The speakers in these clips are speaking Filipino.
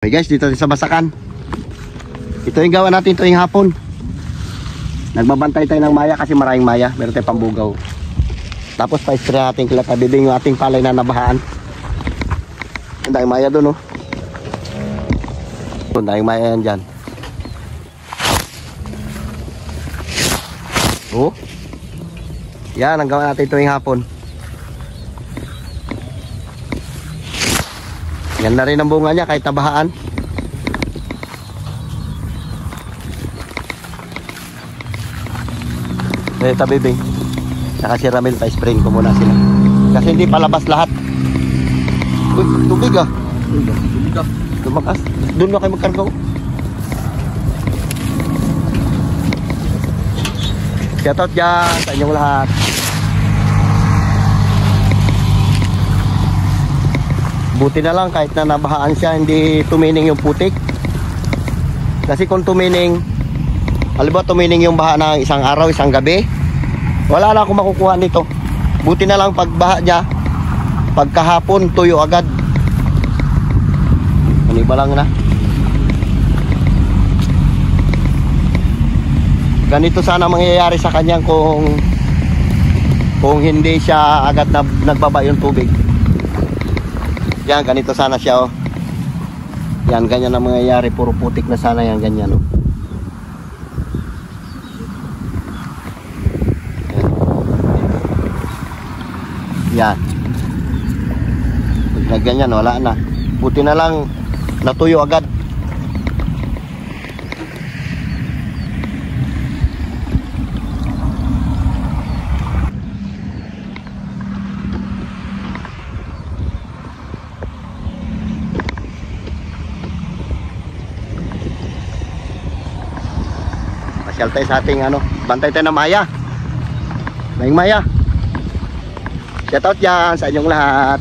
Okay guys, dito sa Basakan. Ito yung gawa natin tuwing hapon. Nagbabantay tayo ng maya kasi maraming maya. Meron tayong pambugaw. Tapos pa-spray natin kila kabibing yung ating palay na nabahaan. Ang daming maya doon, oh. Ang daming maya yan dyan. Oh. Yan ang gawa natin tuwing hapon. Ganda rin ang bunga niya kahit nabahaan. Ito bibing. Saka si Ramil pa-sprayin ko muna sila. Kasi hindi palabas lahat. Uy, tubig ah. Tubig ah. Lumakas. Doon na kayo magkargo. Shoutout dyan sa inyong lahat. Buti na lang kahit na nabahaan siya, hindi tumining yung putik. Kasi kung tumining, halimbawa tumining yung baha ng isang araw, isang gabi, wala na akong makukuha nito. Buti na lang pagbaha niya, pagkahapon tuyo agad. Maniba lang na. Ganito sana mangyayari sa kanyang kung hindi siya agad na nagbaba yung tubig. Yan, ganito sana siya, oh. Yan, ganyan ang mangyayari. Puro putik na sana yan, ganyan, oh. Yan. Pag na ganyan, wala na. Buti na lang natuyo agad. Pasyal tayo sa ating bantay tayo ng maya. Maing maya. Shoutout yan sa inyong lahat.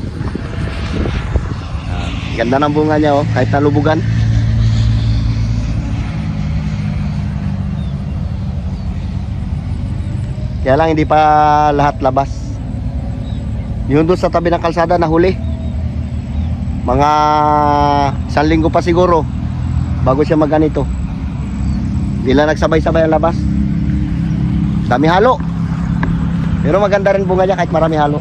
Ganda ng bunga niya, oh, kahit nalubugan. Kaya lang hindi pa lahat labas. Yun doon sa tabi ng kalsada na huli. Mga 1 linggo pa siguro bago siya magganito. Hindi lang nagsabay-sabay ang labas. Dami halo. Pero maganda rin bunga niya kahit marami halo.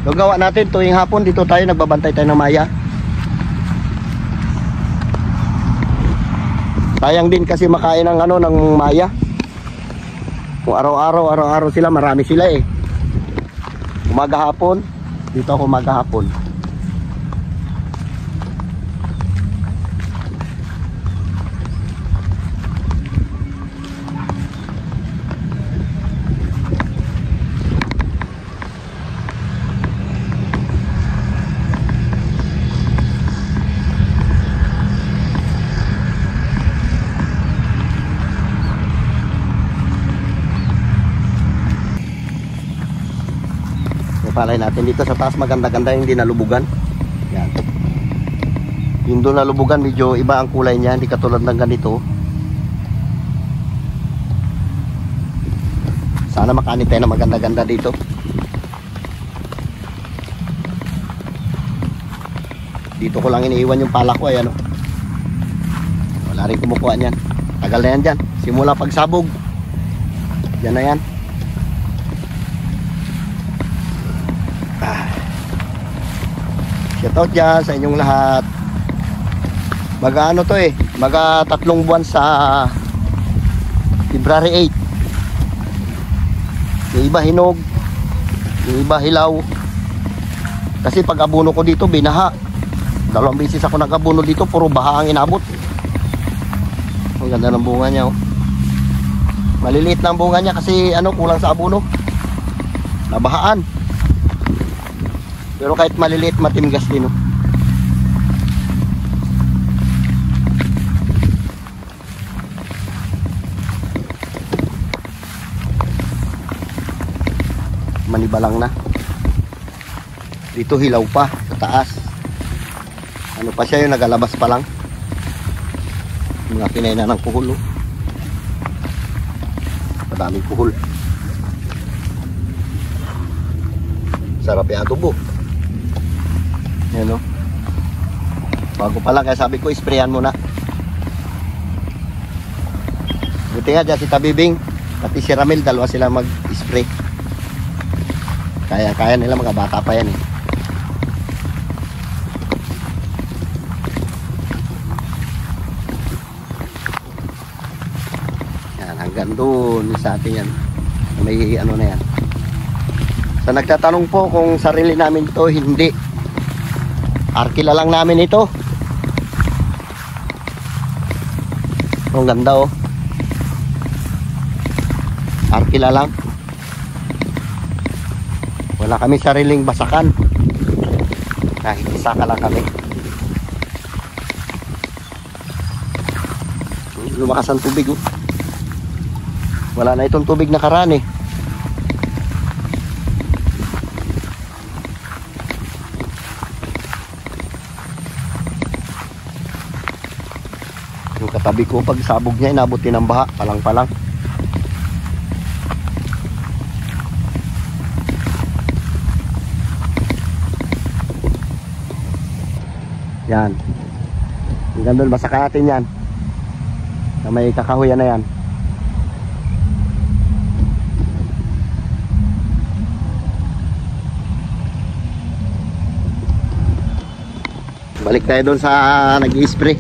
Yung gawa natin tuwing hapon, dito tayo nagbabantay tayo ng maya. Sayang din kasi makain ng ng maya. Kung araw-araw sila, marami sila eh. Umaga hapon, dito ako umaga hapon. Palay natin dito sa taas, maganda-ganda yung hindi nalubugan. Yan. Yung doon nalubugan, medyo iba ang kulay niya, hindi katulad ng ganito. Sana makaani tayo na maganda-ganda dito. Dito ko lang iniiwan yung pala ko, ayan, oh. Wala rin kumukuha niyan. Tagal na yan dyan, simula pagsabog. Yan na yan. Shoutout dyan sa inyong lahat. Mag-ano to eh, mag 3 buwan sa February 8. Yung iba hinog, yung iba hilaw. Kasi pag abuno ko dito binaha. 2 beses ako nag-abuno dito, puro baha ang inabot. Ang ganda ng bunga niya, oh. Maliliit lang bunga niya kasi kulang sa abuno, nabahaan. Pero kahit maliliit, matimgas din, oh. Maniba lang na. Dito hilaw pa sa taas. Ano pa siya, yung nagalabas pa lang. Mga kinay na ng kuhol, oh. Madaming kuhol. Sarap yung adobo. Yan o. Bago pa lang, kaya sabi ko, isprayan mo na. Buti nga dyan si Tabibing, pati si Ramil, dalawa sila mag-spray. Kaya nila, mga bata pa yan eh. Yan, hanggang doon sa atin yan. May ano na yan. Sa nagtatanong po kung sarili namin ito, hindi. Arkila lang namin ito. Ang ganda oh. Arkila lang. Wala kami sariling basakan. Nakikisaka lang kami. Lumakas ang tubig oh. Wala na itong tubig na karaan eh. Yung katabi ko, pag sabog niya, inabuti ng baha. Palang-palang. Yan. Hanggang doon, masaka natin yan. Na may kakahuyan na yan. Balik tayo doon sa nag-i-spray.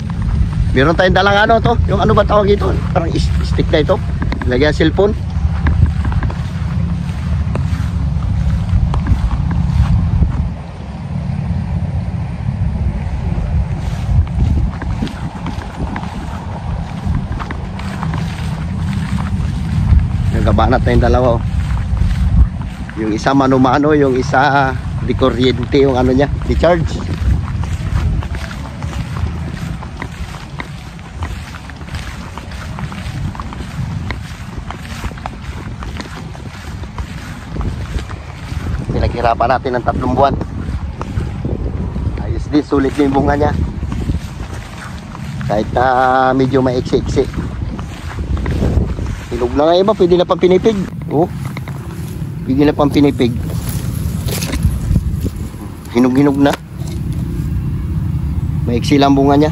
Meron tayong dalang ano to, yung ano ba tawag ito? Parang stick na ito. Lagyan cellphone. Nagabanat tayong dalawa oh. Yung isa mano-mano, yung isa di kuryente, yung ano niya, di charge. Pinaghirapan natin ng 3 buwan. Ayos din, sulit din yung bunga niya. Kahit na medyo maiksi-iksi. Hinog na nga iba, pwede na pang pinipig. Oh, pwede na pang pinipig. Hinog-hinog na. Maiksi lang bunga niya.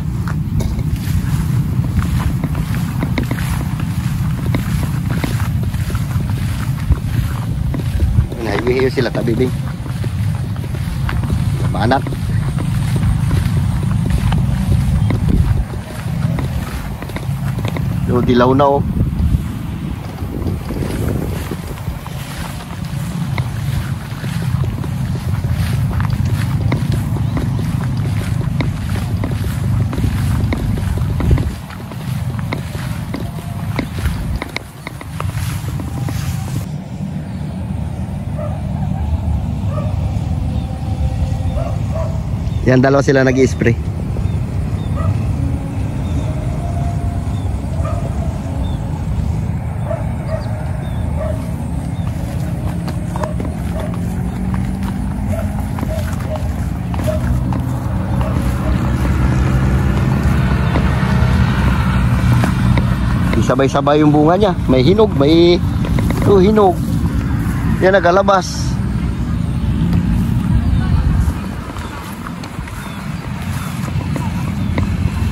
Nahihiyo sila Tabibing. Banat. So, dilaw na oh. Yan, dalawa sila nag-i-spray. Sabay-sabay yung bunga niya. May hinog, may hinog. Yan nagalabas.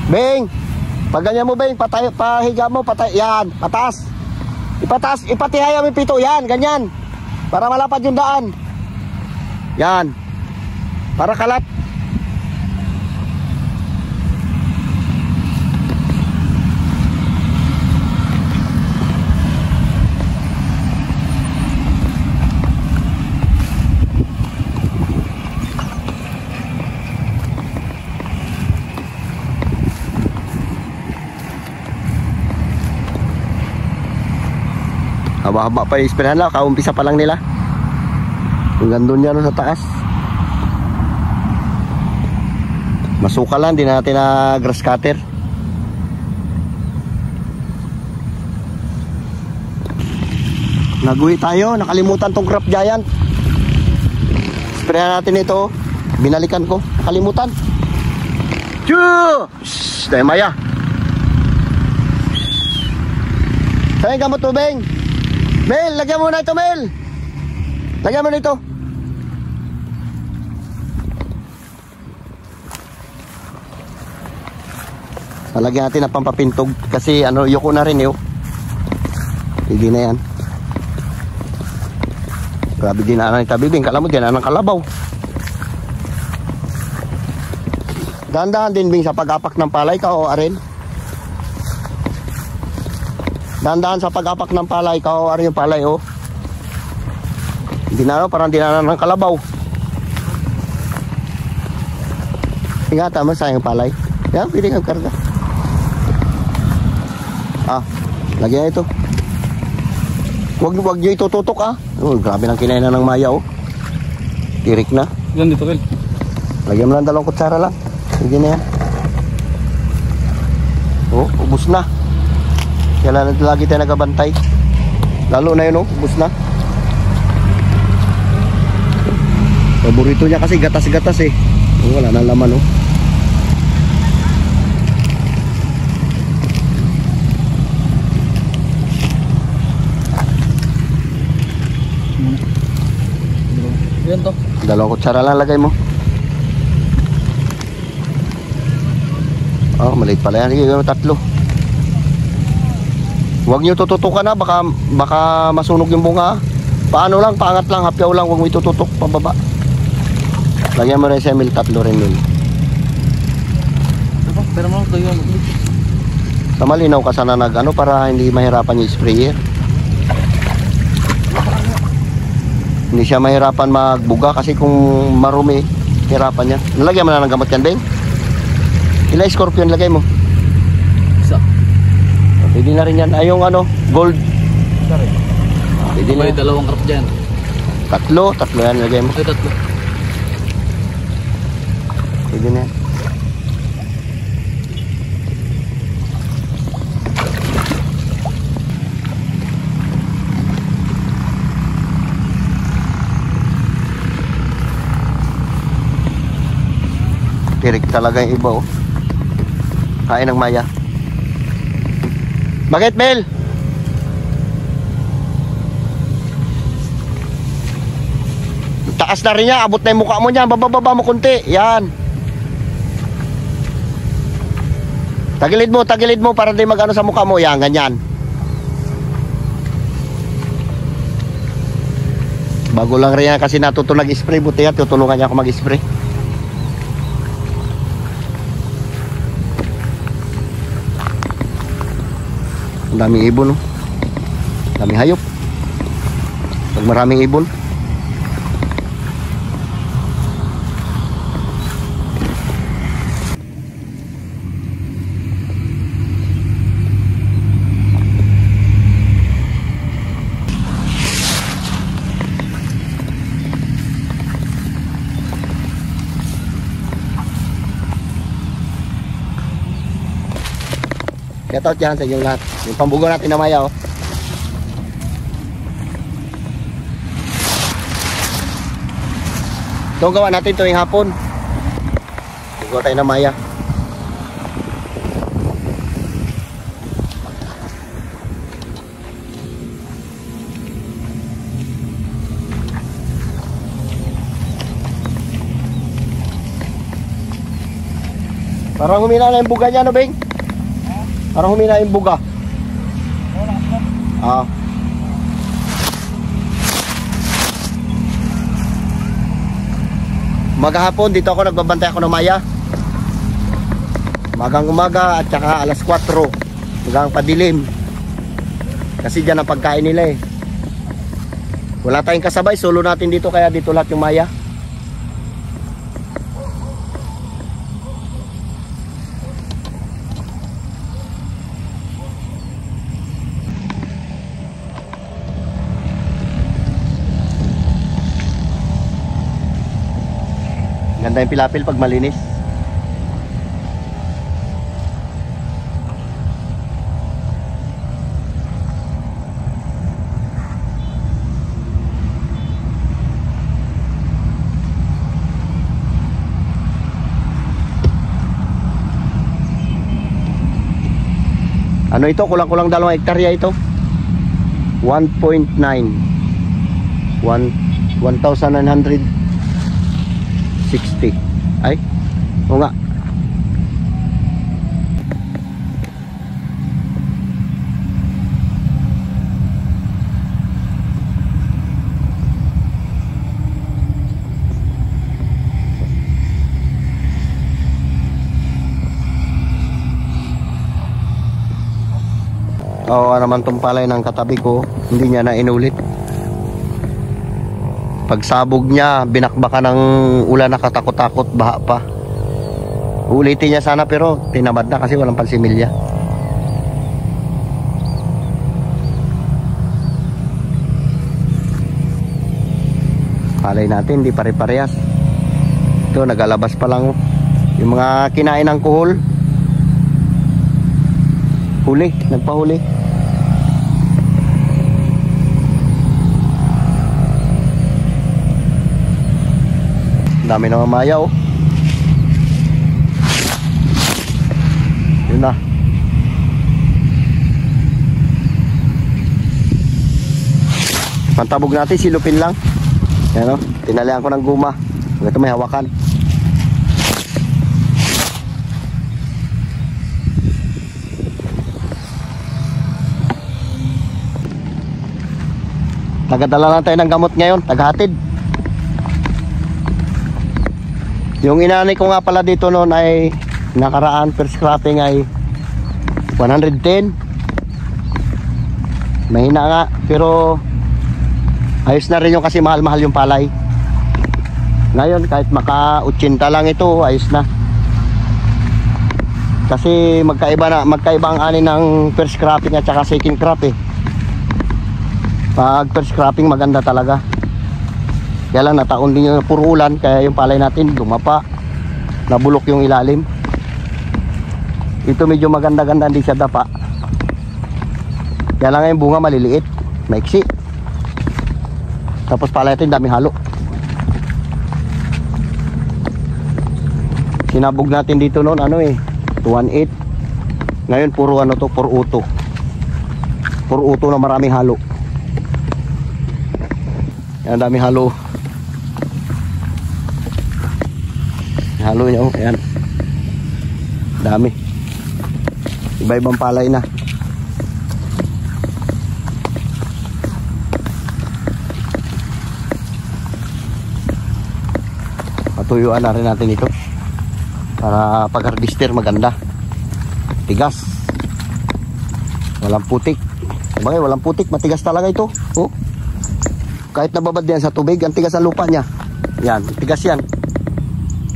Beng, pag ganyan mo Beng, pahiga mo, yan, pataas. Ipataas, ipatihaya mo yung pito, yan, ganyan. Para malapad yung daan. Yan. Para kalat. Haba-haba pa yung isprayan lang, kaumpisa pa lang nila. Hanggang doon yan sa taas. Masuka lang, di natin na grass cutter. Naguhi tayo, nakalimutan tong crop giant. Isprayan natin ito. Binalikan ko, nakalimutan. Choo! Shhh, tayo maya. Saan gamot to, Beng? Mel, lagyan mo na ito, Mel. Lagyan mo na ito. Lalagyan natin ng pampapintog kasi ano, yuko na rin yun. Hindi na yan. Grabe din na ng tabibing. Kala mo din na ng kalabaw. Dahan-dahan din Bing sa pag-apak ng palay ka o arin. Dahan-dahan sa pag-apak ng palay ka o arin yung palay o. Hindi na parang dinaanan ng kalabaw. Nga tama sayang palay. Yan, pwede kang karga. Lagyan ito. Huwag nyo itututok grabe ng kinain na ng maya Tirik na. Yan dito Kel. Lagyan mo lang 2 kutsara lang. Hindi na yan. Ubus na. Kaya lagi tayo nagabantay. Lalo na yun ubus na. Paborito niya kasi gatas-gatas wala na laman Yan to. 2 kutsara lang lagay mo. Maliit pala yan. Sige, 3. Huwag nyo tututukan baka masunog yung bunga. Paano lang, paangat lang, hapyaw lang. Huwag mo itututok pababa. Lagyan mo rin sa mil, 3 rin mil. Pero mo ito yun. Sa malinaw ka sana para hindi mahirapan yung sprayer. Hindi siya mahirapan magbuga kasi kung marumi, hirapan niya. Nalagyan mo na ng gamot yan, Beng? Ilang scorpion lagay mo? Isa. Pwede na rin yan. Yung gold. Pwede na. May 2 crop dyan. 3 yan lagay mo. Ay, 3. Pwede na yan. Tirik talaga yung iba Kain ng maya. Bakit, Mel? Taas na rin niya. Abot na yung mukha mo niya. Bababa mo kunti. Yan. Tagilid mo para di mag-ano sa mukha mo. Yan, ganyan. Bago lang rin yan kasi natuto nag-spray. Buti yan, tutulungan niya ako mag-spray. Ang daming ibon daming hayop pag maraming ibon. Shout out dyan sa inyong lahat. Yung pambugo natin na maya Ito gawa natin tuwing hapon. Bugo tayo na maya. Parang humina na yung buga niya, Beng? Parang humina yung buga. Maghapon dito ako nagbabantay ako ng maya. Magang umaga at saka alas 4 hanggang padilim. Kasi dyan ang pagkain nila Wala tayong kasabay, solo natin dito kaya dito lahat yung maya. Ganda yung pilapil pag malinis. Ano ito? Kulang-kulang 2 hektarya ito. 1.9 1,960. Ay, o nga. Oo naman tong palay ng katabi ko, hindi niya na inulit. Pagsabog niya, binakbaka ng ulan na katakot-takot, baha pa. Ulitin niya sana pero tinamad na kasi walang pansimilya. Palay natin, hindi pare-parehas. Ito, nagalabas pa lang. Yung mga kinain ng kuhol, huli, nagpahuli. Dami na mamaya oh. Yun na. Pantabog natin, silupin lang. Yan oh, tinalian ko ng guma. Ito may hawakan. Tagadala lang tayo ng gamot ngayon, tagahatid. Yung inanay ko nga pala dito noon ay nakaraan per scrapping ay 110. Mahina nga pero ayos na rin yung kasi mahal-mahal yung palay. Ngayon kahit maka 80 lang ito, ayos na. Kasi magkaiba ang ani ng first cropping at saka second crop eh. Pag first cropping maganda talaga. Kaya lang nataon din yung puro ulan, kaya yung palay natin lumapa, nabulok yung ilalim. Ito medyo maganda-ganda, hindi siya dapa. Kaya lang yung bunga maliliit, maiksi. Tapos palay natin daming halo. Sinabog natin dito noon ano eh 218. Ngayon puro ano to, puro uto. Puro uto na maraming halo. Yan, daming halo. Halo niya oh, ayan. Dami. Iba-ibang palay na. Patuyuan na rin natin ito. Para pag-harvester maganda. Tigas. Walang putik. Bagay, walang putik, matigas talaga ito. Oh. Kahit nababad yan sa tubig, ang tigas ang lupa niya. Yan, tigas yan.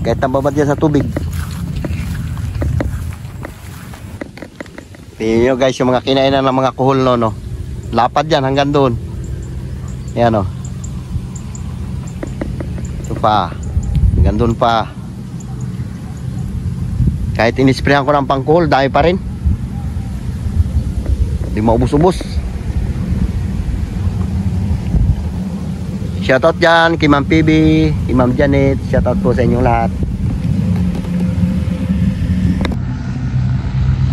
Kahit nababad yan sa tubig. Tingnan nyo guys, yung mga kinainan ng mga kuhol no. Lapad yan hanggang doon. Yan o. Ito pa. Hanggang doon pa. Kahit inisprayan ko ng pangkuhol, dami pa rin. Hindi maubos-ubos. Shoutout dyan kay Ma'am PB, kay Ma'am Janet. Shoutout po sa inyong lahat.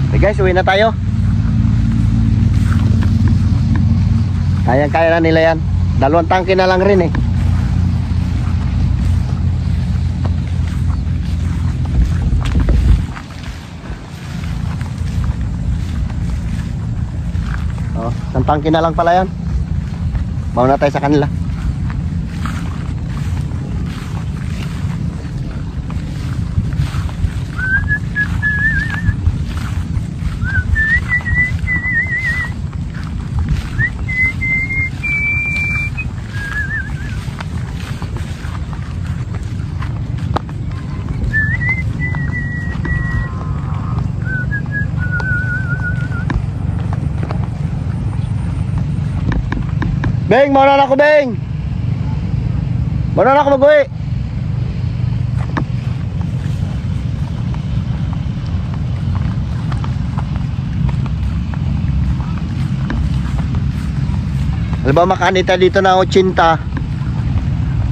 Okay guys, uwi na tayo. Kaya na nila yan. 2 tangke na lang rin eh. Oh, 1 tangke na lang pala yan. Mauna tayo sa kanila. Beng, mauna na ako, Beng. Mauna na ako mag-uwi. Alam ba, makanita dito na 80.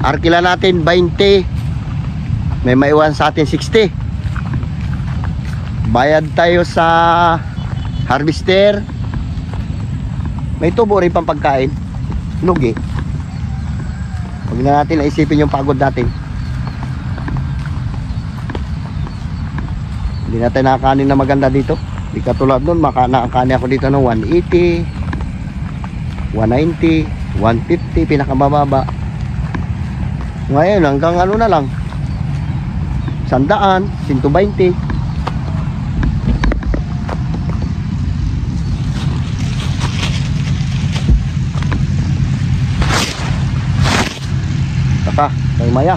Arkila natin 20. May maiwan sa atin 60. Bayad tayo sa harvester. May tubo rin pang pagkain. Lugi. Huwag na natin naisipin yung pagod natin. Hindi natin nakakanin na maganda dito. Hindi katulad nun, nakakanin ako dito ng 180, 190, 150, pinakamababa. Ngayon hanggang ano na lang, 100, 120. pa kay Maya.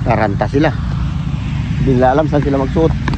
Naranta sila. Hindi nila alam saan sila magsuot.